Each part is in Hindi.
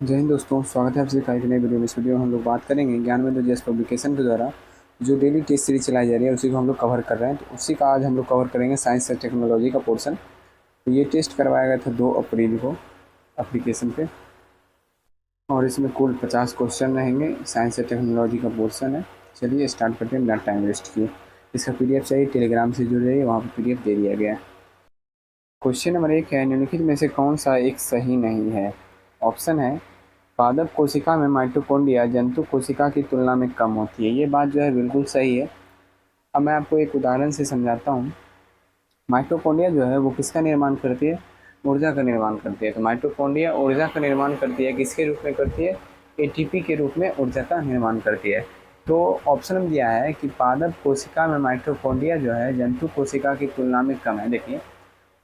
जय हिंद दोस्तों, स्वागत है आप सभी का एक नई वीडियो में। इस वीडियो में हम लोग बात करेंगे ज्ञान में जीएस पब्लिकेशन के द्वारा जो डेली टेस्ट सीरीज चलाई जा रही है, उसी को हम लोग कवर कर रहे हैं। तो उसी का आज हम लोग कवर करेंगे साइंस और टेक्नोलॉजी का पोर्शन। तो ये टेस्ट करवाया गया था 2 अप्रैल को एप्लीकेशन पे, और इसमें कुल 50 क्वेश्चन रहेंगे। साइंस और टेक्नोलॉजी का पोर्शन है। चलिए स्टार्ट करते हैं बिना टाइम वेस्ट किए। इसका पीडीएफ चाहिए, टेलीग्राम से जुड़ जाइए, वहाँ पर पीडीएफ दे दिया गया है। क्वेश्चन नंबर 1 है, निम्नलिखित में से कौन सा एक सही नहीं है। ऑप्शन है पादप कोशिका में माइटोकॉन्ड्रिया जंतु कोशिका की तुलना में कम होती है। ये बात जो है बिल्कुल सही है। अब मैं आपको एक उदाहरण से समझाता हूँ। माइटोकॉन्ड्रिया जो है वो किसका निर्माण करती है? ऊर्जा का निर्माण करती है। तो माइटोकॉन्ड्रिया ऊर्जा का निर्माण करती है। किसके रूप में करती है? एटीपी के रूप में ऊर्जा का निर्माण करती है। तो ऑप्शन में दिया है कि पादप कोशिका में माइटोकॉन्ड्रिया जो है जंतु कोशिका की तुलना में कम है। देखिए,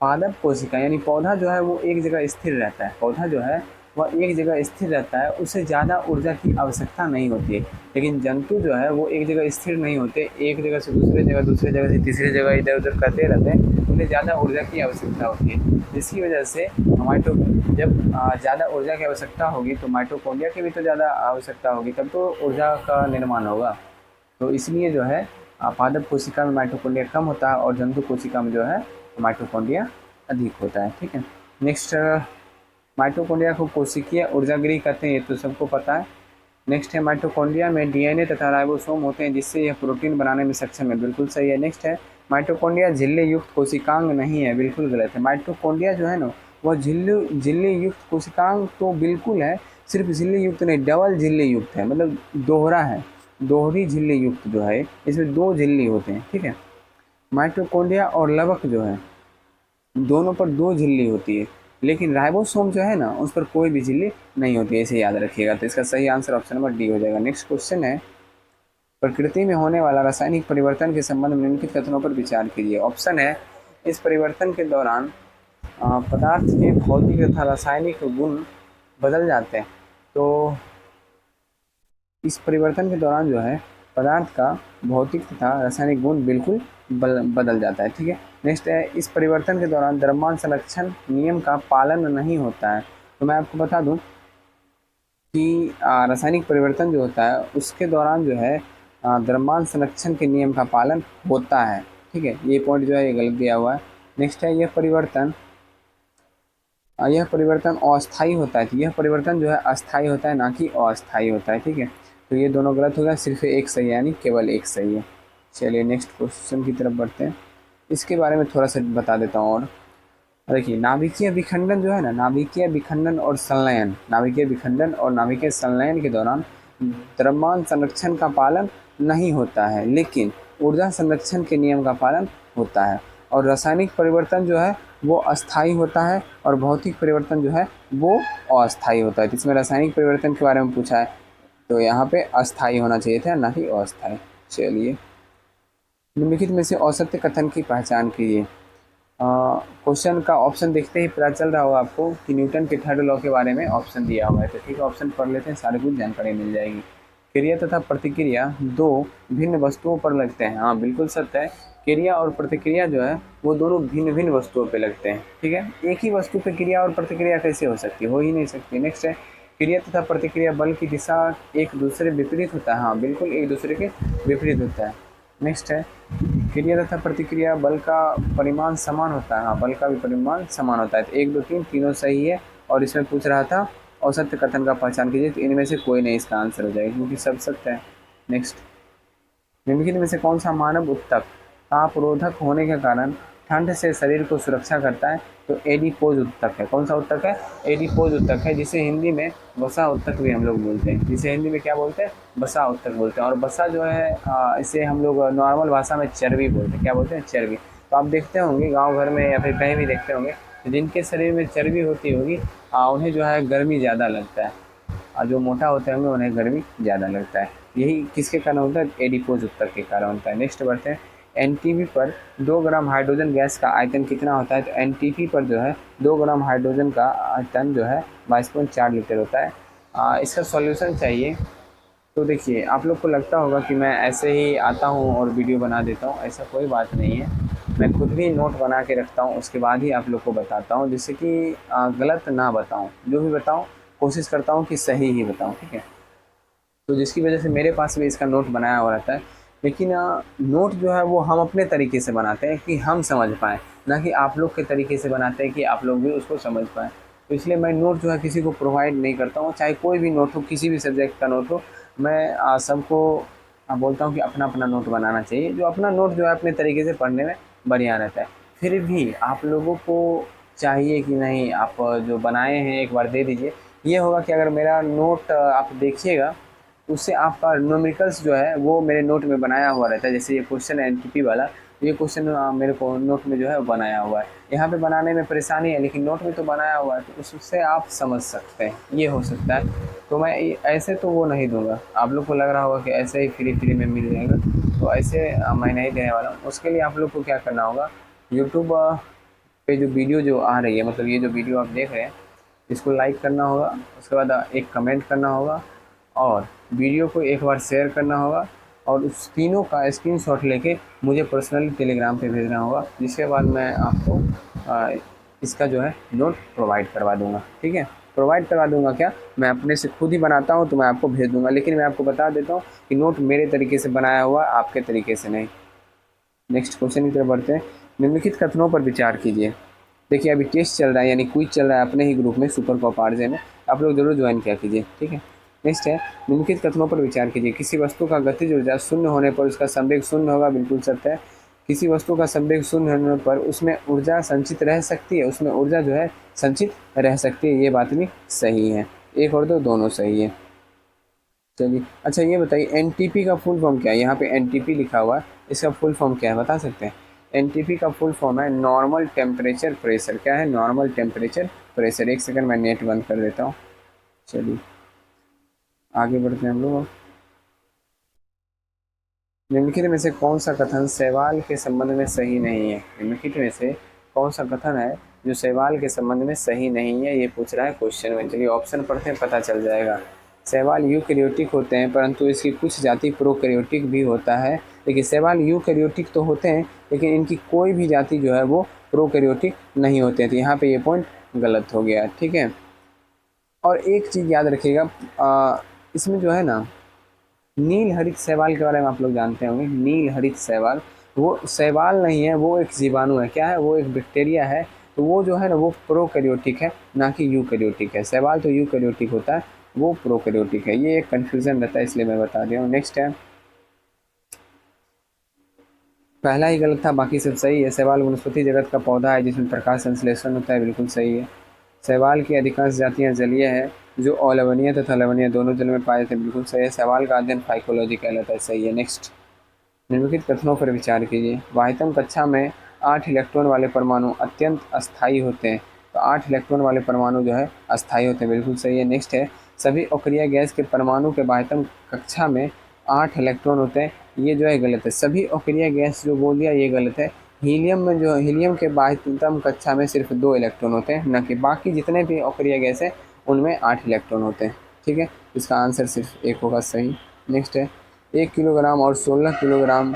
पादप कोशिका यानी पौधा जो है वो एक जगह स्थिर रहता है। पौधा जो है वह एक जगह स्थिर रहता है, उसे ज़्यादा ऊर्जा की आवश्यकता नहीं होती है। लेकिन जंतु जो है वो एक जगह स्थिर नहीं होते, एक जगह से दूसरे जगह से तीसरी जगह इधर उधर करते रहते हैं। उन्हें ज़्यादा ऊर्जा की आवश्यकता होती है, जिसकी वजह से माइटो जब ज़्यादा ऊर्जा की आवश्यकता होगी तो माइटोकॉन्ड्रिया की भी तो ज़्यादा आवश्यकता होगी, तब तो ऊर्जा का निर्माण होगा। तो इसलिए जो है पादप कोशिका में माइटोकॉन्ड्रिया कम होता है और जंतु कोशिका में जो है माइटोकॉन्ड्रिया अधिक होता है। ठीक है। नेक्स्ट, माइटोकॉन्ड्रिया को कोशिकीय ऊर्जागृह कहते हैं, ये तो सबको पता है। नेक्स्ट है, माइटोकॉन्ड्रिया में डीएनए तथा राइबोसोम होते हैं जिससे यह प्रोटीन बनाने में सक्षम है। बिल्कुल सही है। नेक्स्ट है, माइटोकॉन्ड्रिया झिल्ली युक्त कोशिकांग नहीं है। बिल्कुल गलत है। माइटोकॉन्ड्रिया जो है ना वह झिल्ली युक्त कोशिकांग तो बिल्कुल है, सिर्फ झिल्ली युक्त नहीं, डबल झिल्ली युक्त है, मतलब दोहरा है। दोहरी झिल्ली युक्त जो है, इसमें 2 झिल्ली होते हैं। ठीक है। माइटोकॉन्ड्रिया और लवक जो है दोनों पर 2 झिल्ली होती है, लेकिन राइबोसोम जो है ना उस पर कोई भी झिल्ली नहीं होती है, इसे याद रखिएगा। तो इसका सही आंसर ऑप्शन नंबर डी हो जाएगा। नेक्स्ट क्वेश्चन है, प्रकृति में होने वाला रासायनिक परिवर्तन के संबंध में निम्नलिखित कथनों पर विचार कीजिए। ऑप्शन है, इस परिवर्तन के दौरान पदार्थ के भौतिक तथा रासायनिक गुण बदल जाते हैं। तो इस परिवर्तन के दौरान जो है पदार्थ का भौतिक तथा रासायनिक गुण बिल्कुल बदल जाता है। ठीक है। नेक्स्ट है, इस परिवर्तन के दौरान द्रव्यमान संरक्षण नियम का पालन नहीं होता है। तो मैं आपको बता दूं कि रासायनिक परिवर्तन जो होता है उसके दौरान जो है द्रव्यमान संरक्षण के नियम का पालन होता है। ठीक है। ये पॉइंट जो है ये गलत दिया हुआ है। नेक्स्ट है, यह परिवर्तन अस्थायी होता है। तो यह परिवर्तन जो है अस्थायी होता है, ना कि अस्थायी होता है। ठीक है। तो ये दोनों गलत हो गया, सिर्फ एक सही है, यानी केवल एक सही है। चलिए नेक्स्ट क्वेश्चन की तरफ बढ़ते हैं। इसके बारे में थोड़ा सा बता देता हूँ। और देखिए, नाभिकीय विखंडन जो है ना, नाभिकीय विखंडन और नाभिकीय संलयन के दौरान द्रव्यमान संरक्षण का पालन नहीं होता है, लेकिन ऊर्जा संरक्षण के नियम का पालन होता है। और रासायनिक परिवर्तन जो है वो अस्थायी होता है और भौतिक परिवर्तन जो है वो अस्थायी होता है। तो इसमें रासायनिक परिवर्तन के बारे में पूछा है, तो यहाँ पे अस्थायी होना चाहिए था, ना कि अस्थायी। चलिए, निम्नलिखित में से औसत कथन की पहचान कीजिए। क्वेश्चन का ऑप्शन देखते ही पता चल रहा होगा आपको कि न्यूटन के थर्ड लॉ के बारे में ऑप्शन दिया हुआ है। तो ठीक है, ऑप्शन पढ़ लेते हैं, सारी कुछ जानकारी मिल जाएगी। क्रिया तथा प्रतिक्रिया 2 भिन्न वस्तुओं पर लगते हैं। हाँ, बिल्कुल सत्य है। क्रिया और प्रतिक्रिया जो है वो दोनों भिन्न भिन्न वस्तुओं पे लगते हैं। ठीक है। एक ही वस्तु पे क्रिया और प्रतिक्रिया कैसे हो सकती है? हो ही नहीं सकती। नेक्स्ट है, क्रिया तथा प्रतिक्रिया बल की दिशा एक दूसरे विपरीत होता है। हाँ, बिल्कुल एक दूसरे के विपरीत होता है। नेक्स्ट है, क्रिया तथा प्रतिक्रिया बल का परिमाण समान होता है। हाँ, बल का भी परिमाण समान होता है। तो 1 2 3 तीनों सही है। और इसमें पूछ रहा था औसत कथन का पहचान कीजिए, तो इनमें से कोई नहीं इसका आंसर हो जाएगा, क्योंकि सब सत्य है। नेक्स्ट, निम्नलिखित में से कौन सा मानव उत्तक तापरोधक होने के कारण ठंड से शरीर को सुरक्षा करता है? तो एडिपोज उत्तक है। कौन सा उत्तक है? एडिपोज उत्तक है, जिसे हिंदी में वसा उत्तक भी हम लोग बोलते हैं। जिसे हिंदी में क्या बोलते हैं? बसा उत्तक बोलते हैं। और बसा जो है इसे हम लोग नॉर्मल भाषा में चर्बी बोलते हैं। क्या बोलते हैं? चर्बी। तो आप देखते होंगे गाँव घर में या फिर कहीं भी देखते होंगे, जिनके शरीर में चर्बी होती होगी उन्हें जो है गर्मी ज़्यादा लगता है, और जो मोटा होते होंगे उन्हें गर्मी ज़्यादा लगता है। यही किसके कारण होता है? एडिपोज उत्तक के कारण होता है। नेक्स्ट बढ़ते हैं, एनटीपी पर 2 ग्राम हाइड्रोजन गैस का आयतन कितना होता है? तो एनटीपी पर जो है 2 ग्राम हाइड्रोजन का आयतन जो है 22.4 लीटर होता है। इसका सॉल्यूशन चाहिए। तो देखिए, आप लोग को लगता होगा कि मैं ऐसे ही आता हूँ और वीडियो बना देता हूँ, ऐसा कोई बात नहीं है। मैं खुद भी नोट बना के रखता हूँ, उसके बाद ही आप लोग को बताता हूँ, जिससे कि गलत ना बताऊँ, जो भी बताऊँ कोशिश करता हूँ कि सही ही बताऊँ, ठीक है। तो जिसकी वजह से मेरे पास भी इसका नोट बनाया हुआ रहता है, लेकिन नोट जो है वो हम अपने तरीके से बनाते हैं कि हम समझ पाएँ, ना कि आप लोग के तरीके से बनाते हैं कि आप लोग भी उसको समझ पाएँ। तो इसलिए मैं नोट जो है किसी को प्रोवाइड नहीं करता हूँ, चाहे कोई भी नोट हो, किसी भी सब्जेक्ट का नोट हो। मैं सबको बोलता हूँ कि अपना-अपना नोट बनाना चाहिए, जो अपना नोट जो है अपने तरीके से पढ़ने में बढ़िया रहता है। फिर भी आप लोगों को चाहिए कि नहीं, आप जो बनाए हैं एक बार दे दीजिए। ये होगा कि अगर मेरा नोट आप देखिएगा, उससे आपका न्यूमेरिकल्स जो है वो मेरे नोट में बनाया हुआ रहता है। जैसे ये क्वेश्चन है एनटीपी वाला, ये क्वेश्चन मेरे को नोट में जो है बनाया हुआ है। यहाँ पे बनाने में परेशानी है, लेकिन नोट में तो बनाया हुआ है, तो उससे आप समझ सकते हैं, ये हो सकता है। तो मैं ऐसे तो वो नहीं दूंगा। आप लोग को लग रहा होगा कि ऐसे ही फ्री फ्री में मिल जाएगा, तो ऐसे मैं नहीं देने वाला हूँ। उसके लिए आप लोग को क्या करना होगा, यूट्यूब पे जो वीडियो जो आ रही है, मतलब ये जो वीडियो आप देख रहे हैं, इसको लाइक करना होगा। उसके बाद एक कमेंट करना होगा और वीडियो को एक बार शेयर करना होगा, और उस तीनों का स्क्रीनशॉट लेके मुझे पर्सनली टेलीग्राम पे भेजना होगा, जिसके बाद मैं आपको इसका जो है नोट प्रोवाइड करवा दूंगा, ठीक है। प्रोवाइड करवा दूंगा क्या, मैं अपने से खुद ही बनाता हूँ तो मैं आपको भेज दूंगा, लेकिन मैं आपको बता देता हूँ कि नोट मेरे तरीके से बनाया हुआ, आपके तरीके से नहीं। नेक्स्ट क्वेश्चन की तरफ बढ़ते हैं। निम्नलिखित कथनों पर विचार कीजिए। देखिए अभी टेस्ट चल रहा है, यानी क्विज चल रहा है अपने ही ग्रुप में, सुपर कॉप आरजे में। आप लोग जरूर ज्वाइन किया कीजिए, ठीक है। नेक्स्ट है, निम्नलिखित कथनों पर विचार कीजिए। किसी वस्तु का गतिज ऊर्जा शून्य होने पर उसका संवेग शून्य होगा, बिल्कुल सत्य है। किसी वस्तु का संवेग शून्य होने पर उसमें ऊर्जा संचित रह सकती है, उसमें ऊर्जा जो है संचित रह सकती है, ये बात भी सही है। एक और दो दोनों सही है। चलिए अच्छा ये बताइए, एनटीपी का फुल फॉर्म क्या है। यहाँ पे एनटीपी लिखा हुआ है, इसका फुल फॉर्म क्या है बता सकते हैं। एनटीपी का फुल फॉर्म है नॉर्मल टेम्परेचर प्रेशर। क्या है, नॉर्मल टेम्परेचर प्रेशर। एक सेकंड मैं नेट बंद कर देता हूँ। चलिए आगे बढ़ते हैं हम लोग। निम्नलिखित में से कौन सा कथन शैवाल के संबंध में सही नहीं है। निम्नलिखित में से कौन सा कथन है जो शैवाल के संबंध में सही नहीं है, ये पूछ रहा है क्वेश्चन में। चलिए ऑप्शन पढ़ते हैं, पता चल जाएगा। शैवाल यूकैरियोटिक होते हैं, परंतु इसकी कुछ जाति प्रोकैरियोटिक भी होता है। देखिए शैवाल यूकैरियोटिक तो होते हैं, लेकिन इनकी कोई भी जाति जो है वो प्रोकैरियोटिक नहीं होते हैं। तो यहाँ पे ये पॉइंट गलत हो गया, ठीक है। और एक चीज़ याद रखिएगा, इसमें जो है ना, नील हरित शैवाल के बारे में आप लोग जानते होंगे। नील हरित शैवाल, वो शैवाल नहीं है, वो एक जीवाणु है। क्या है, वो एक बैक्टीरिया है। तो वो जो है ना, वो प्रोकैरियोटिक है, ना कि यूकैरियोटिक है। शैवाल तो यूकैरियोटिक होता है, वो प्रोकैरियोटिक है। ये एक कन्फ्यूज़न रहता है, इसलिए मैं बता दिया हूँ। नेक्स्ट है, पहला ही गलत था, बाकी सब सही है। शैवाल वनस्पति जगत का पौधा है जिसमें प्रकाश संश्लेषण होता है, बिल्कुल सही है। शैवाल की अधिकांश जातियां जलीय है, जो अलवणीय तथा लवणीय दोनों जल में पाए जाते हैं, बिल्कुल सही है। शैवाल का अध्ययन फाइकोलॉजी कहलाता है, सही है। नेक्स्ट, निम्नलिखित कथनों पर विचार कीजिए। बाह्यतम कक्षा में 8 इलेक्ट्रॉन वाले परमाणु अत्यंत अस्थायी होते हैं। तो 8 इलेक्ट्रॉन वाले परमाणु जो है अस्थायी होते हैं, बिल्कुल सही है। नेक्स्ट है, सभी अक्रिय गैस के परमाणु के बाह्यतम कक्षा में 8 इलेक्ट्रॉन होते हैं, ये जो है गलत है। सभी अक्रिय गैस जो बोल दिया ये गलत है। हीलियम में जो, हीलियम के बाह्यतम कक्षा में सिर्फ 2 इलेक्ट्रॉन होते हैं, न कि बाकी जितने भी अक्रिय गैस है उनमें 8 इलेक्ट्रॉन होते हैं, ठीक है। इसका आंसर सिर्फ एक होगा सही। नेक्स्ट है, 1 किलोग्राम और 16 किलोग्राम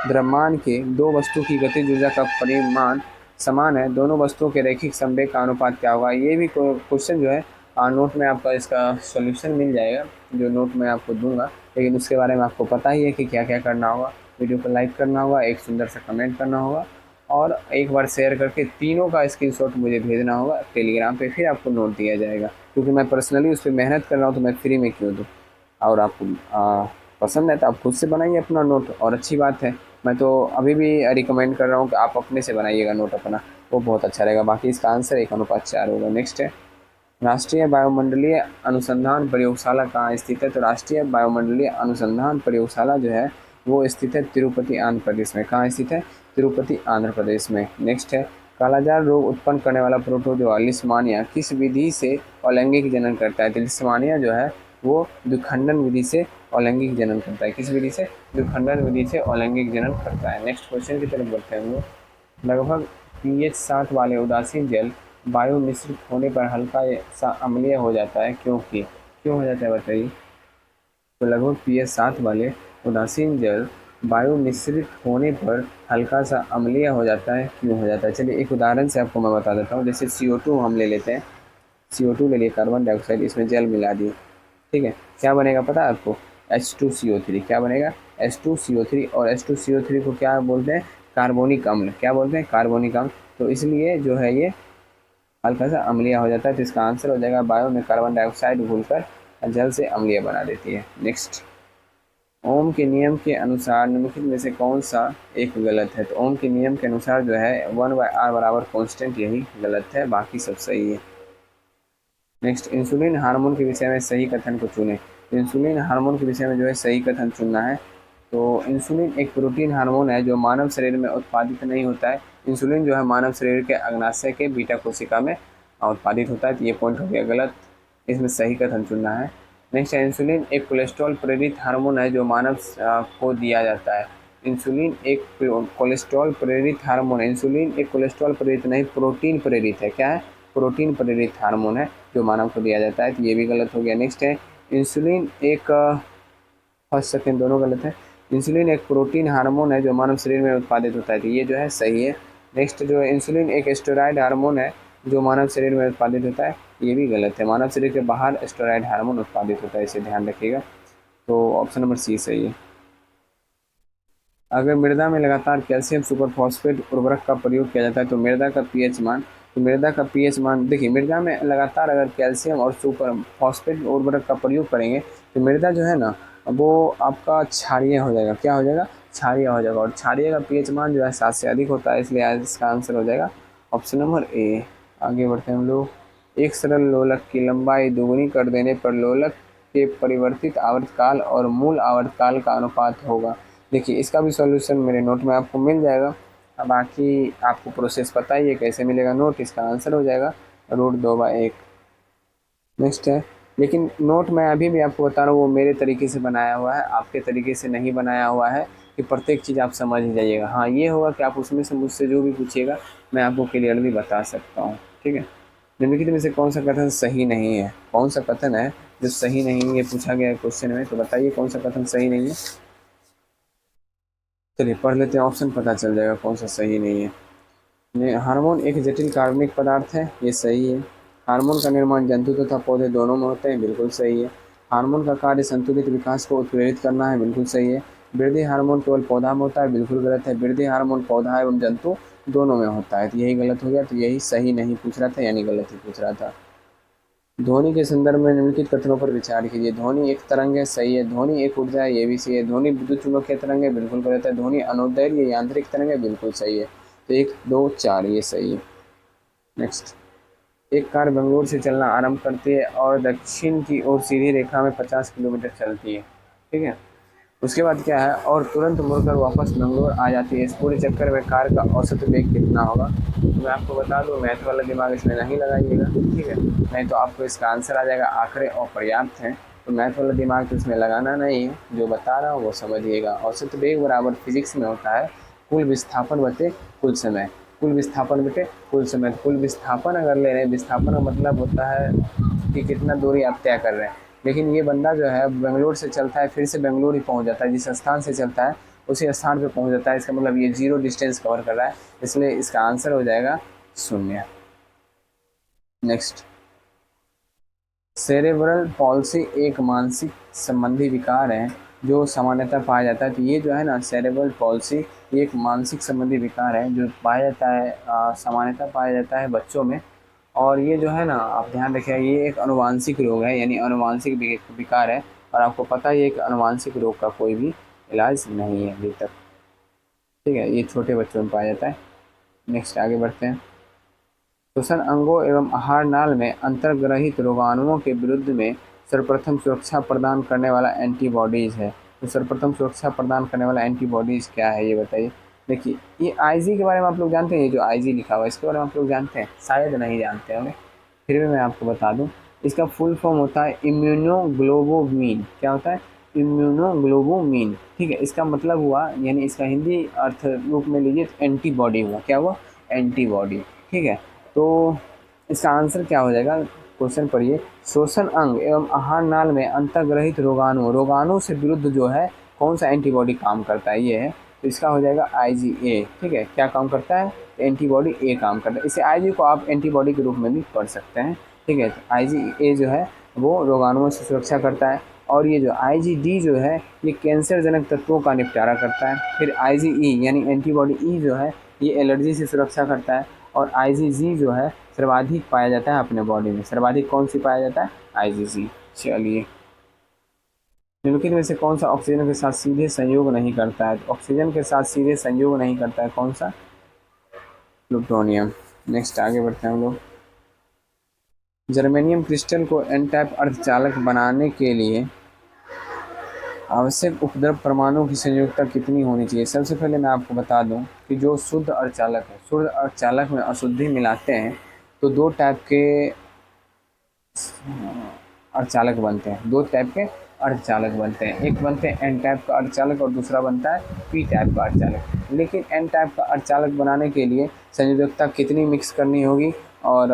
द्रव्यमान के दो वस्तु की गतिज ऊर्जा का परिमाण समान है, दोनों वस्तुओं के रैखिक संवेग का अनुपात क्या होगा। ये भी क्वेश्चन जो है नोट में आपका इसका सॉल्यूशन मिल जाएगा, जो नोट में आपको दूंगा। लेकिन उसके बारे में आपको पता ही है कि क्या क्या करना होगा। वीडियो को लाइक करना होगा, एक सुंदर सा कमेंट करना होगा, और एक बार शेयर करके तीनों का स्क्रीनशॉट मुझे भेजना होगा टेलीग्राम पे, फिर आपको नोट दिया जाएगा। क्योंकि मैं पर्सनली उस पर मेहनत कर रहा हूँ, तो मैं फ्री में क्यों दूँ। और आपको पसंद है तो आप खुद से बनाइए अपना नोट, और अच्छी बात है। मैं तो अभी भी रिकमेंड कर रहा हूँ कि आप अपने से बनाइएगा नोट अपना, वो बहुत अच्छा रहेगा। बाकी इसका आंसर 1:4 होगा। नेक्स्ट है, राष्ट्रीय वायुमंडलीय अनुसंधान प्रयोगशाला कहाँ स्थित है। तो राष्ट्रीय वायुमंडलीय अनुसंधान प्रयोगशाला जो है वो स्थित है तिरुपति आंध्र प्रदेश में। कहाँ स्थित है, तिरुपति आंध्र प्रदेश में। नेक्स्ट है, कालाजार रोग उत्पन्न करने वाला प्रोटोजोआ लिस्मानिया किस विधि से अलैंगिक जनन करता है। तो लिस्मानिया जो है वो द्विखंडन विधि से अलैंगिक जनन करता है। किस विधि से, द्विखंडन विधि से अलैंगिक जनन करता है। नेक्स्ट क्वेश्चन की तरफ बढ़ते हैं हम लोग। लगभग pH 7 वाले उदासीन जल वायु मिश्रित होने पर हल्का सा अम्लीय हो जाता है, क्योंकि क्यों हो जाता है बताइए। तो लगभग pH 7 वाले उदासीन जल वायु मिश्रित होने पर हल्का सा अम्लीय हो जाता है, क्यों हो जाता है। चलिए एक उदाहरण से आपको मैं बता देता हूँ। जैसे CO2 हम ले लेते हैं, CO2 ले लिए, कार्बन डाइऑक्साइड, इसमें जल मिला दिए, ठीक है, क्या बनेगा पता है आपको? H2CO3। क्या बनेगा? H2CO3। और H2CO3 को क्या बोलते हैं? कार्बोनिक अम्ल। क्या बोलते हैं? कार्बोनिक अम्ल। तो इसलिए जो है ये हल्का सा अम्लीय हो जाता है। तो इसका आंसर हो जाएगा बायो में कार्बन डाइऑक्साइड घुलकर जल से अम्लीय बना देती है। नेक्स्ट, ओम के नियम के अनुसार निम्नलिखित में से कौन सा एक गलत है? तो ओम के नियम के अनुसार जो है 1/r बराबर कॉन्स्टेंट, यही गलत है, बाकी सब सही है। नेक्स्ट, इंसुलिन हार्मोन के विषय में सही कथन को चुनें। इंसुलिन हार्मोन के विषय में जो है सही कथन चुनना है। तो इंसुलिन एक प्रोटीन हार्मोन है जो मानव शरीर में उत्पादित नहीं होता है। इंसुलिन जो है मानव शरीर के अग्नाशय के बीटा कोशिका में उत्पादित होता है। तो ये पॉइंट हो गया गलत, इसमें सही कथन चुनना है। नेक्स्ट है, इंसुलिन एक कोलेस्ट्रॉल प्रेरित हार्मोन है जो मानव को दिया जाता है। इंसुलिन एक कोलेस्ट्रॉल प्रेरित हार्मोन है। इंसुलिन एक कोलेस्ट्रॉल प्रेरित नहीं, प्रोटीन प्रेरित है। क्या है? प्रोटीन प्रेरित हार्मोन है जो मानव को दिया जाता है। तो ये भी गलत हो गया। नेक्स्ट है, इंसुलिन एक फर्स्ट सेकेंड दोनों गलत है। इंसुलिन एक प्रोटीन हार्मोन है जो मानव शरीर में उत्पादित होता है। तो ये जो है सही है। नेक्स्ट, जो इंसुलिन एक स्टेरॉयड हार्मोन है जो मानव शरीर में उत्पादित होता है। ये भी गलत है, मानव शरीर के बाहर स्टेरॉयड हार्मोन उत्पादित होता है, इसे ध्यान रखिएगा। तो ऑप्शन नंबर सी सही है। अगर मृदा में लगातार कैल्शियम सुपरफॉस्फेट उर्वरक का प्रयोग किया जाता है तो मृदा का पीएच मान, देखिए, मृदा में लगातार अगर कैल्शियम और सुपर फॉस्फेट उर्वरक का प्रयोग करेंगे तो मृदा जो है ना वो आपका क्षारीय हो जाएगा। क्या हो जाएगा? क्षारीय हो जाएगा। और क्षारीय का पीएच मान जो है 7 से अधिक होता है, इसलिए आज इसका आंसर हो जाएगा ऑप्शन नंबर ए। आगे बढ़ते हैं हम लोग। एक सरल लोलक की लंबाई दोगुनी कर देने पर लोलक के परिवर्तित आवर्तकाल और मूल आवर्तकाल का अनुपात होगा। देखिए, इसका भी सॉल्यूशन मेरे नोट में आपको मिल जाएगा। अब बाकी आपको प्रोसेस पता ही है कैसे मिलेगा नोट। इसका आंसर हो जाएगा √2/1। नेक्स्ट है, लेकिन नोट मैं अभी भी आपको बता रहा हूँ वो मेरे तरीके से बनाया हुआ है, आपके तरीके से नहीं बनाया हुआ है कि प्रत्येक चीज़ आप समझ ही जाइएगा। हाँ, ये होगा कि आप उसमें से मुझसे जो भी पूछिएगा मैं आपको क्लियरली बता सकता हूँ, ठीक है। निम्नलिखित में से कौन सा कथन सही नहीं है? कौन सा कथन है जो सही नहीं है, ये पूछा गया है क्वेश्चन में, तो बताइए कौन सा कथन सही नहीं है। चलिए पढ़ लेते हैं, ऑप्शन पता चल जाएगा कौन सा सही नहीं है। हार्मोन एक जटिल कार्बनिक पदार्थ है, ये सही है। हार्मोन का निर्माण जंतु तथा पौधे दोनों में होते हैं, बिल्कुल सही है। हार्मोन का कार्य संतुलित विकास को उत्प्रेरित करना है, बिल्कुल सही है। वृद्धि हार्मोन केवल पौधा में होता है, बिल्कुल गलत है। वृद्धि हार्मोन पौधा एवं जंतु दोनों में होता है, तो यही गलत हो गया। तो यही सही नहीं पूछ रहा था, यानी गलत ही पूछ रहा था। ध्वनि के संदर्भ में निम्नलिखित कथनों पर विचार कीजिए। ध्वनि एक तरंग है, सही है। ध्वनि एक ऊर्जा है, ये भी सही है। ध्वनि विद्युत चुम्बकीय तरंग है, बिल्कुल गलत है। ध्वनि अनुदैर्घ्य यांत्रिक तरंग है, बिल्कुल सही है। तो 1, 2, 4 ये सही है। नेक्स्ट, एक कार बेंगलोर से चलना आरंभ करती है और दक्षिण की ओर सीधी रेखा में 50 किलोमीटर चलती है, ठीक है। उसके बाद क्या है, और तुरंत मुड़कर वापस बेंगलोर आ जाती है। इस पूरे चक्कर में कार का औसत वेग कितना होगा? तो मैं आपको बता दूं, मैथ वाला दिमाग इसमें नहीं लगाइएगा, ठीक है, नहीं तो आपको इसका आंसर आ जाएगा। आंकड़े अपर्याप्त हैं, तो मैथ वाला दिमाग तो इसमें लगाना नहीं है, जो बता रहा हूँ वो समझिएगा। औसत वेग बराबर फिजिक्स में होता है कुल विस्थापन बटे कुल समय। कुल विस्थापन बटे कुल समय। कुल विस्थापन अगर ले रहे हैं, विस्थापन का मतलब होता है कि कितना दूरी आप तय कर रहे हैं। लेकिन ये बंदा जो है बेंगलोर से चलता है, फिर से बेंगलोर ही पहुंच जाता है। जिस स्थान से चलता है उसी स्थान पे पहुंच जाता है। इसका मतलब ये 0 डिस्टेंस कवर कर रहा है, इसलिए इसका आंसर हो जाएगा 0। नेक्स्ट, सेरेब्रल पॉल्सी एक मानसिक संबंधी विकार है जो सामान्यतः पाया जाता है। तो ये जो है ना, सेरेब्रल पॉल्सी ये एक मानसिक संबंधी विकार है जो पाया जाता है, सामान्यतः पाया जाता है बच्चों में। और ये जो है ना, आप ध्यान रखिए, ये एक अनुवांशिक रोग है, यानी अनुवांशिक विकार है। और आपको पता है कि अनुवांशिक रोग का कोई भी इलाज नहीं है अभी तक, ठीक है। ये छोटे बच्चों में पाया जाता है। नेक्स्ट, आगे बढ़ते हैं। श्वसन अंगों एवं आहार नाल में अंतर्ग्रहित रोगाणुओं के विरुद्ध में सर्वप्रथम सुरक्षा प्रदान करने वाला एंटीबॉडीज़ है। तो सर्वप्रथम सुरक्षा प्रदान करने वाला एंटीबॉडीज़ क्या है, ये बताइए। देखिए, ये आईजी के बारे में आप लोग जानते हैं, ये जो आईजी लिखा हुआ है इसके बारे में आप लोग जानते हैं? शायद नहीं जानते होंगे, फिर भी मैं आपको बता दूं। इसका फुल फॉर्म होता है इम्यूनोग्लोबुमिन। क्या होता है? इम्यूनोग्लोबुमिन, ठीक है। इसका मतलब हुआ, यानी इसका हिंदी अर्थ रूप में लीजिए तो एंटीबॉडी हुआ। क्या हुआ? एंटीबॉडी, ठीक है। तो इसका आंसर क्या हो जाएगा? क्वेश्चन पढ़िए। श्वसन अंग एवं आहार नाल में अंतर्ग्रहित रोगाणु से विरुद्ध जो है कौन सा एंटीबॉडी काम करता है, ये है। तो इसका हो जाएगा IgA, ठीक है। क्या काम करता है? एंटीबॉडी ए काम करता है। इसे IG को आप एंटीबॉडी के रूप में भी पढ़ सकते हैं, ठीक है। तो IgA जो है वो रोगाणुओं से सुरक्षा करता है, और ये जो IgD जो है ये कैंसरजनक तत्वों का निपटारा करता है। फिर IgE यानी एंटीबॉडी E जो है ये एलर्जी से सुरक्षा करता है, और IgG जो है सर्वाधिक पाया जाता है अपने बॉडी में। सर्वाधिक कौन सी पाया जाता है? IgG। चलिए, निम्नलिखित में से कौन सा ऑक्सीजन के साथ सीधे संयोग नहीं करता है? तो ऑक्सीजन के साथ सीधे संयोग नहीं करता है कौन सा? प्लूटोनियम। नेक्स्ट आगे बढ़ते हैं हम लोग। जर्मेनियम क्रिस्टल को एन टाइप अर्धचालक बनाने के लिए आवश्यक उपद्रव परमाणु की संयोजकता कितनी होनी चाहिए? सबसे पहले मैं आपको बता दूं कि जो शुद्ध अर्धचालक है, शुद्ध अर्धचालक में अशुद्धि मिलाते हैं तो दो टाइप के अर्धचालक बनते हैं, दो टाइप के अर्धचालक बनते हैं। एक बनते हैं एन टाइप का अर्धचालक और दूसरा बनता है पी टाइप का अर्धचालक। लेकिन एन टाइप का अर्धचालक बनाने के लिए संयोजकता कितनी मिक्स करनी होगी, और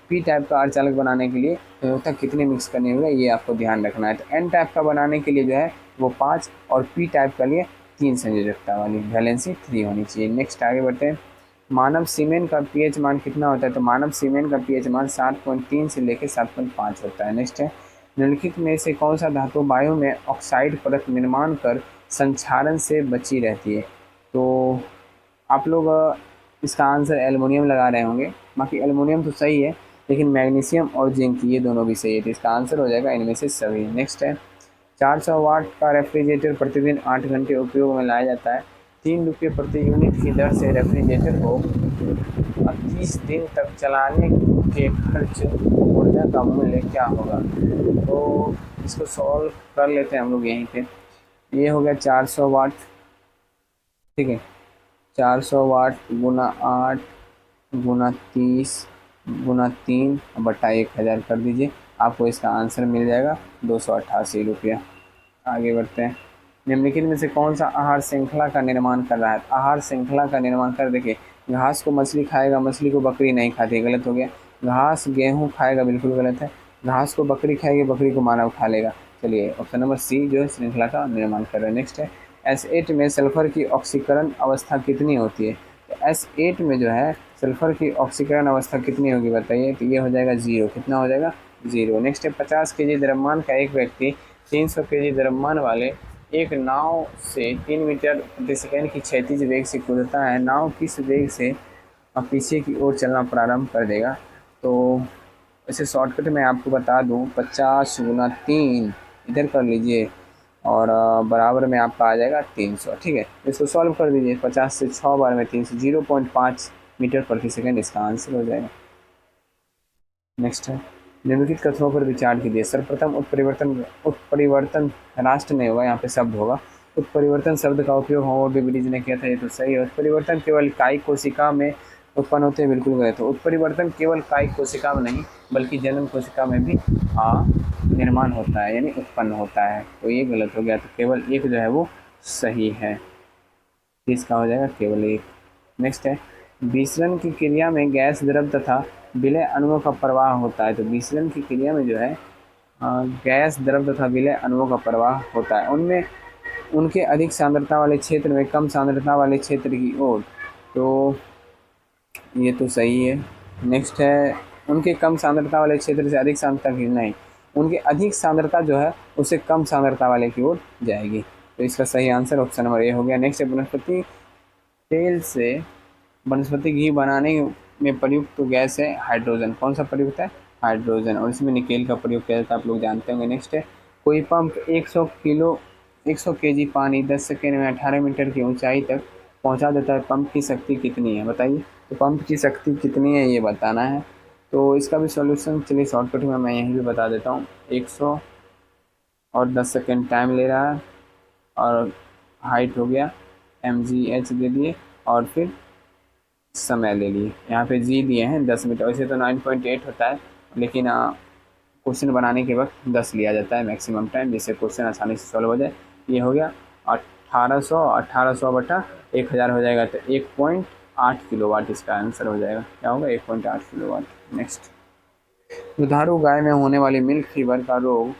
पी टाइप का अर्धचालक बनाने के लिए संयोजकता कितनी मिक्स करनी होगी, ये आपको ध्यान रखना है। तो एन टाइप का बनाने के लिए जो है वो 5, और पी टाइप का लिए 3 संयोजकता वाली, वैलेंसी 3 होनी चाहिए। नेक्स्ट आगे बढ़ते हैं। मानव सीमेन का पीएच मान कितना होता है? तो मानव सीमेन का पीएच मान 7.3 से लेकर 7.5 होता है। नेक्स्ट है, निम्नलिखित में से कौन सा धातु वायु में ऑक्साइड परत निर्माण कर संक्षारण से बची रहती है? तो आप लोग इसका आंसर एल्युमिनियम लगा रहे होंगे। बाकी एल्युमिनियम तो सही है, लेकिन मैग्नीशियम और जिंक ये दोनों भी सही है, तो इसका आंसर हो जाएगा इनमें से सभी। नेक्स्ट है, 400 वाट का रेफ्रिजरेटर प्रतिदिन 8 घंटे उपयोग में लाया जाता है। 3 रुपये प्रति यूनिट की दर से रेफ्रिजरेटर को 30 दिन तक चलाने के खर्च ऊर्जा का मूल्य क्या होगा? तो इसको सॉल्व कर लेते हैं हम लोग यहीं पे। ये हो गया 400 वाट, ठीक है। 400 वाट गुना 8 गुना 30 गुना 3 बटा 1000 कर दीजिए, आपको इसका आंसर मिल जाएगा 288 रुपया। आगे बढ़ते हैं। निम्नलिखित में से कौन सा आहार श्रृंखला का निर्माण कर रहा है? आहार श्रृंखला का निर्माण कर, देखिए, घास को मछली खाएगा, मछली को बकरी नहीं खाती, गलत हो गया। घास गेहूँ खाएगा, बिल्कुल गलत है। घास को बकरी खाएगी, बकरी को मानव खा लेगा। चलिए, ऑप्शन नंबर सी जो है श्रृंखला का निर्माण कर रहा है। नेक्स्ट है, S8 में सल्फर की ऑक्सीकरण अवस्था कितनी होती है? तो S8 में जो है सल्फर की ऑक्सीकरण अवस्था कितनी होगी बताइए? तो ये हो जाएगा 0। कितना हो जाएगा? 0। नेक्स्ट है, 50 केजी द्रव्यमान का एक व्यक्ति 300 केजी द्रव्यमान वाले एक नाव से 3 मीटर प्रति सेकंड की क्षैतिज वेग से कूदता है। नाव किस वेग से पीछे की ओर चलना प्रारंभ कर देगा? तो इसे शॉर्टकट में आपको बता दूं, 50 गुना 3 इधर कर लीजिए, और बराबर में आपका आ जाएगा 300। ठीक है, इसको सॉल्व कर दीजिए। 50 से 6 बार में 300, 0.5 मीटर प्रति सेकंड इसका आंसर हो जाएगा। नेक्स्ट है, निम्नलिखित कथनों पर विचार कीजिए। सर्वप्रथम उत्परिवर्तन राष्ट्र नहीं होगा, यहाँ पे शब्द होगा। उत्परिवर्तन शब्द का उपयोग होमो डिविडीज ने किया था, ये तो सही है। उत्परिवर्तन केवल कायिक कोशिका में उत्पन्न होते हैं, बिल्कुल गलत है। उत्परिवर्तन केवल कायिक कोशिका में नहीं बल्कि जनन कोशिका में भी निर्माण होता है, यानी उत्पन्न होता है, तो ये गलत हो गया। तो केवल एक जो है वो सही है, इसका हो जाएगा केवल एक। नेक्स्ट है, विसरण की क्रिया में गैस, द्रव तथा विलय अणुओं का प्रवाह होता है। तो विसरण की क्रिया में जो है गैस, द्रव तथा विलय अणुओं का प्रवाह होता है। उनमें उनके अधिक सांद्रता वाले क्षेत्र में कम सांद्रता वाले क्षेत्र की ओर, तो ये तो सही है। नेक्स्ट है, उनके कम सांद्रता वाले क्षेत्र से अधिक सांद्रता की नहीं, उनके अधिक सांद्रता जो है उससे कम सांद्रता वाले की ओर जाएगी। तो इसका सही आंसर ऑप्शन नंबर ए हो गया। नेक्स्ट है, वनस्पति तेल से वनस्पति घी बनाने में प्रयुक्त तो गैस है हाइड्रोजन। कौन सा प्रयुक्त है? हाइड्रोजन, और इसमें निकेल का प्रयोग किया जाता है, आप लोग जानते होंगे। नेक्स्ट है, कोई पंप 100 केजी पानी 10 सेकेंड में 18 मीटर की ऊंचाई तक पहुंचा देता है। पंप की शक्ति कितनी है बताइए? तो पंप की शक्ति कितनी है ये बताना है। तो इसका भी सॉल्यूशन चलिए शॉर्टकट में मैं यहीं भी बता देता हूँ। 100 और 10 सेकेंड टाइम ले रहा है, और हाइट हो गया mgh दे दिए, और फिर समय ले लिए। यहाँ पे g दिए हैं 10 मीटर, वैसे तो 9.8 होता है, लेकिन क्वेश्चन बनाने के वक्त 10 लिया जाता है मैक्सिमम टाइम, जिससे क्वेश्चन आसानी से सॉल्व हो जाए। ये हो गया 1800 बटा 1000 हो जाएगा, तो 1.8 किलोवाट इसका आंसर हो जाएगा। क्या होगा? 1.8 किलोवाट। नेक्स्ट, दुधारू गाय में होने वाली मिल्क फीवर का रोग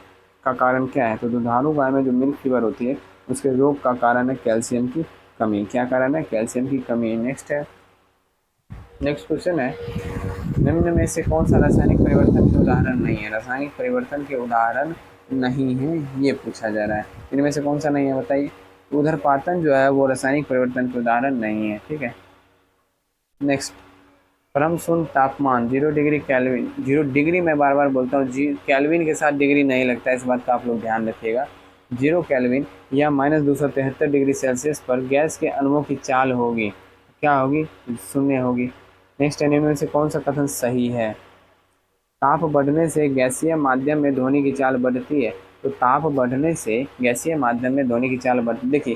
का कारण क्या है? तो दुधारू गाय में जो मिल्क फीवर होती है उसके रोग का कारण है कैल्शियम की कमी। क्या कारण है? कैल्शियम की कमी। नेक्स्ट है, नेक्स्ट क्वेश्चन है, निम्न में से कौन सा रासायनिक परिवर्तन के उदाहरण नहीं है? रासायनिक परिवर्तन के उदाहरण नहीं है, ये पूछा जा रहा है। इनमें से कौन सा नहीं है बताइए? ऊर्ध्वपातन जो है वो रासायनिक परिवर्तन के उदाहरण नहीं है, ठीक है। नेक्स्ट, परम शून्य तापमान 0 डिग्री केल्विन, 0 डिग्री मैं बार बार बोलता हूँ, जी केल्विन के साथ डिग्री नहीं लगता है, इस बात का आप लोग ध्यान रखिएगा। 0 केल्विन या -273 डिग्री सेल्सियस पर गैस के अणुओं की चाल होगी, क्या होगी? शून्य होगी। नेक्स्ट, इनमें से कौन सा कथन सही है? ताप बढ़ने से गैसीय माध्यम में ध्वनि की चाल बढ़ती है। तो ताप बढ़ने से गैसीय माध्यम में ध्वनि की चाल बढ़ती, देखिए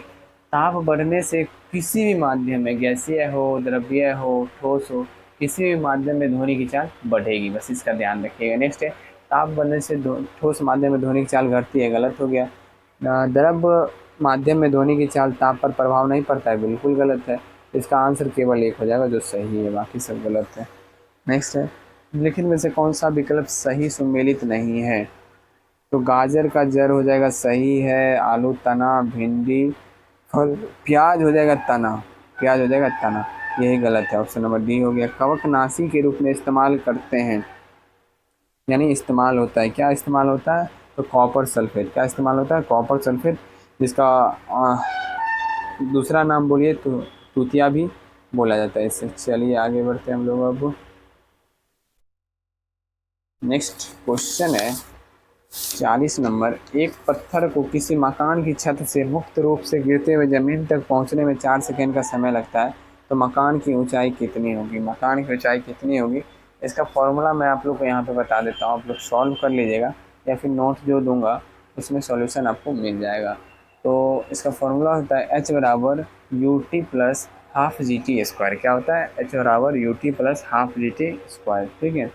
ताप बढ़ने से किसी भी माध्यम में, गैसीय हो, द्रव्य हो, ठोस हो, किसी भी माध्यम में ध्वनि की चाल बढ़ेगी, बस इसका ध्यान रखिएगा। नेक्स्ट है, ताप बढ़ने से ठोस माध्यम में ध्वनि की चाल घटती है, गलत हो गया। द्रव माध्यम में ध्वनि की चाल ताप पर प्रभाव नहीं पड़ता है, बिल्कुल गलत है। इसका आंसर केवल एक हो जाएगा जो सही है, बाकी सब गलत है। नेक्स्ट है, निम्नलिखित में से कौन सा विकल्प सही सुमेलित नहीं है? तो गाजर का जर हो जाएगा सही है, आलू तना, भिंडी फल, प्याज हो जाएगा तना, प्याज हो जाएगा तना, यही गलत है, ऑप्शन नंबर डी हो गया। कवकनाशी के रूप में इस्तेमाल करते हैं, यानी इस्तेमाल होता है, क्या इस्तेमाल होता है? तो कॉपर सल्फेट, क्या इस्तेमाल होता है? कॉपर सल्फेट, जिसका दूसरा नाम बोलिए तो तूतिया भी बोला जाता है इससे। चलिए आगे बढ़ते हैं हम लोग अब। नेक्स्ट क्वेश्चन है 40 नंबर, एक पत्थर को किसी मकान की छत से मुक्त रूप से गिरते हुए ज़मीन तक पहुंचने में 4 सेकंड का समय लगता है, तो मकान की ऊंचाई कितनी होगी? मकान की ऊंचाई कितनी होगी? इसका फॉर्मूला मैं आप लोग को यहाँ पे बता देता हूँ, आप लोग सॉल्व कर लीजिएगा या फिर नोट जो दूंगा उसमें सॉल्यूशन आपको मिल जाएगा। तो इसका फॉर्मूला होता है H बराबर UT plus half GT square. क्या होता है? H बराबर UT plus half GT square, ठीक है।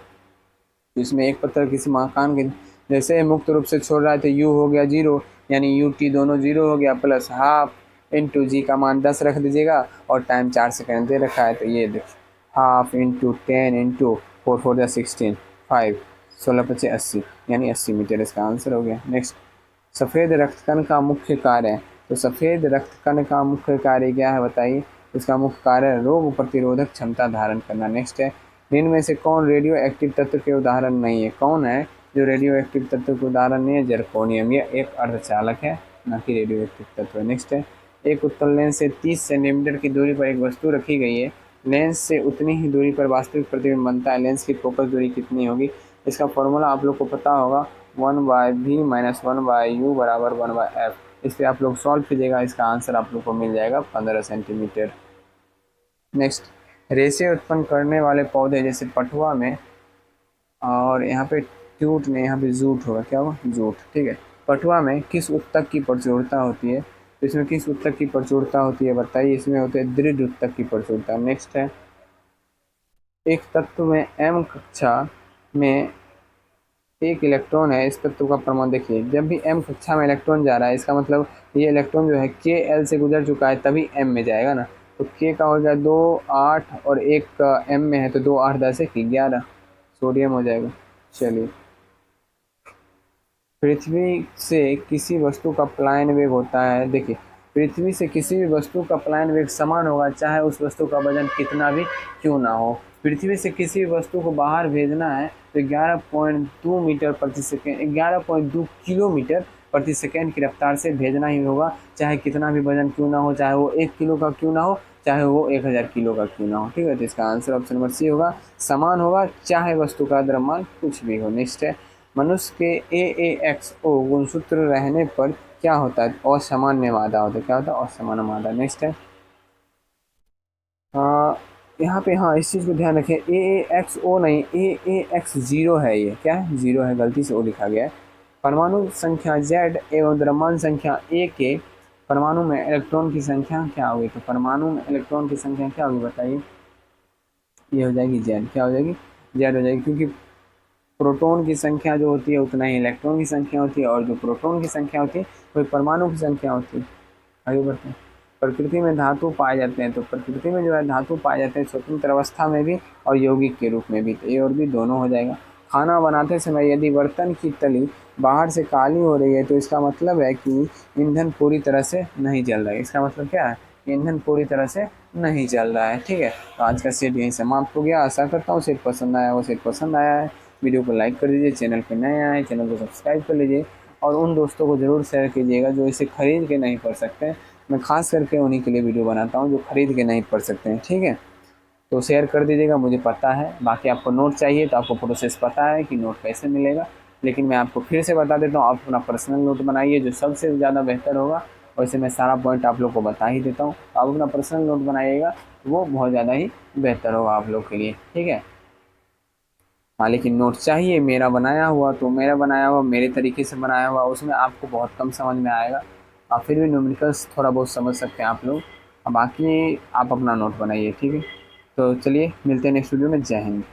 इसमें एक पत्थर किसी मकान के जैसे मुक्त रूप से छोड़ रहा है तो यू हो गया 0, यानी यू टी दोनों 0 हो गया, प्लस हाफ इंटू जी का मान 10 रख दीजिएगा और टाइम 4 सेकंड दे रखा है, तो ये देखिए हाफ इंटू 10 इंटू 4 4 या 16, 5 16 25 80, यानी 80 मीटर इसका आंसर हो गया। नेक्स्ट, सफ़ेद रक्तकण का मुख्य कार्य, तो सफ़ेद रक्तकण का मुख्य कार्य क्या है बताइए? इसका मुख्य कार्य रोग प्रतिरोधक क्षमता धारण करना। नेक्स्ट है, इनमें से कौन रेडियो एक्टिव तत्व के उदाहरण नहीं है? कौन है जो रेडियो एक्टिव तत्व के उदाहरण नहीं है? जर्कोनियम, यह एक अर्धचालक है, न कि रेडियो एक्टिव तत्व है। नेक्स्ट है, एक उत्तल लेंस से 30 सेंटीमीटर की दूरी पर एक वस्तु रखी गई है, लेंस से उतनी ही दूरी पर वास्तविक प्रतिबिंब बनता है, लेंस की फोकस दूरी कितनी होगी? इसका फॉर्मूला आप लोग को पता होगा, 1/v - 1/u बराबर 1/f। इस पर आप लोग सॉल्व कीजिएगा, इसका आंसर आप लोग को मिल जाएगा 15 सेंटीमीटर। नेक्स्ट, रेशे उत्पन्न करने वाले पौधे जैसे पटुआ में, और यहाँ पे ट्यूट में, यहाँ पे जूट होगा, क्या होगा? जूट, ठीक है। पटुआ में किस उत्तक की प्रचुरता होती है? तो इसमें किस उत्तक की प्रचुरता होती है बताइए? इसमें होते है दृढ़ उत्तक की प्रचुरता। नेक्स्ट है, एक तत्व में m कक्षा में एक इलेक्ट्रॉन है, इस तत्व का परमाणु देखिए, जब भी m कक्षा में इलेक्ट्रॉन जा रहा है इसका मतलब ये इलेक्ट्रॉन जो है Kl से गुजर चुका है तभी m में जाएगा ना, तो K का हो गया 2 8 और एक m में है तो 2 8 10 11 सोडियम हो जाएगा। चलिए, पृथ्वी से किसी वस्तु का पलायन वेग होता है, देखिए पृथ्वी से किसी भी वस्तु का पलायन वेग समान होगा चाहे उस वस्तु का वजन कितना भी क्यों ना हो। पृथ्वी से किसी भी वस्तु को बाहर भेजना है तो 11.2 मीटर प्रति सेकेंड, 11.2 किलोमीटर प्रति सेकेंड की रफ्तार से भेजना ही होगा, चाहे कितना भी वजन क्यों ना हो, चाहे वो 1 किलो का क्यों ना हो, चाहे वो 1000 किलो का क्यों ना हो, ठीक है। तो इसका आंसर ऑप्शन नंबर सी होगा, समान होगा चाहे वस्तु का द्रव्यमान कुछ भी हो। नेक्स्ट है, मनुष्य के AAXO गुणसूत्र रहने पर क्या होता है? असामान्य मादा होता है, क्या होता है? असामान्य मादा। नेक्स्ट है, यहाँ पे हाँ इस चीज़ को ध्यान रखें, AAXO नहीं AAX0 है, ये क्या है? 0 है, गलती से O लिखा गया है। परमाणु संख्या Z एवं द्रव्यमान संख्या A के परमाणु में इलेक्ट्रॉन की संख्या क्या होगी? तो परमाणु में इलेक्ट्रॉन की संख्या क्या होगी बताइए? ये हो जाएगी Z, क्या हो जाएगी? Z हो जाएगी, क्योंकि प्रोटॉन की संख्या जो होती है उतना ही इलेक्ट्रॉन की संख्या होती है, और जो प्रोटॉन की संख्या होती है वही परमाणु की संख्या होती है। आगे बढ़ते हैं, प्रकृति में धातु पाए जाते हैं, तो प्रकृति में जो है धातु पाए जाते हैं स्वतंत्र अवस्था में भी और यौगिक के रूप में भी, तो ए और बी दोनों हो जाएगा। खाना बनाते समय यदि बर्तन की तली बाहर से काली हो रही है तो इसका मतलब है कि ईंधन पूरी तरह से नहीं जल रहा है। इसका मतलब क्या है? ईंधन पूरी तरह से नहीं चल रहा है। ठीक है, तो आज का सेट यहीं समाप्त हो गया। आशा करता हूँ सेट पसंद आया हो। सेट पसंद आया है, वीडियो को लाइक कर दीजिए, चैनल पे नए आए चैनल को सब्सक्राइब कर लीजिए और उन दोस्तों को ज़रूर शेयर कीजिएगा जो इसे ख़रीद के नहीं पढ़ सकते। मैं ख़ास करके उन्हीं के लिए वीडियो बनाता हूँ जो ख़रीद के नहीं पढ़ सकते हैं। ठीक है, तो शेयर कर दीजिएगा, मुझे पता है। बाकी आपको नोट चाहिए तो आपको प्रोसेस पता है कि नोट कैसे मिलेगा, लेकिन मैं आपको फिर से बता देता हूँ, आप अपना पर्सनल नोट बनाइए जो सबसे ज़्यादा बेहतर होगा। वैसे मैं सारा पॉइंट आप लोग को बता ही देता हूँ, आप अपना पर्सनल नोट बनाइएगा तो वो बहुत ज़्यादा ही बेहतर होगा आप लोग के लिए। ठीक है, हाँ, लेकिन नोट चाहिए मेरा बनाया हुआ, तो मेरा बनाया हुआ मेरे तरीके से बनाया हुआ, उसमें आपको बहुत कम समझ में आएगा। आप फिर भी न्यूमेरिकल्स थोड़ा बहुत समझ सकते हैं आप लोग, और बाकी आप अपना नोट बनाइए। ठीक है, तो चलिए मिलते हैं नेक्स्ट वीडियो में। जय हिंद।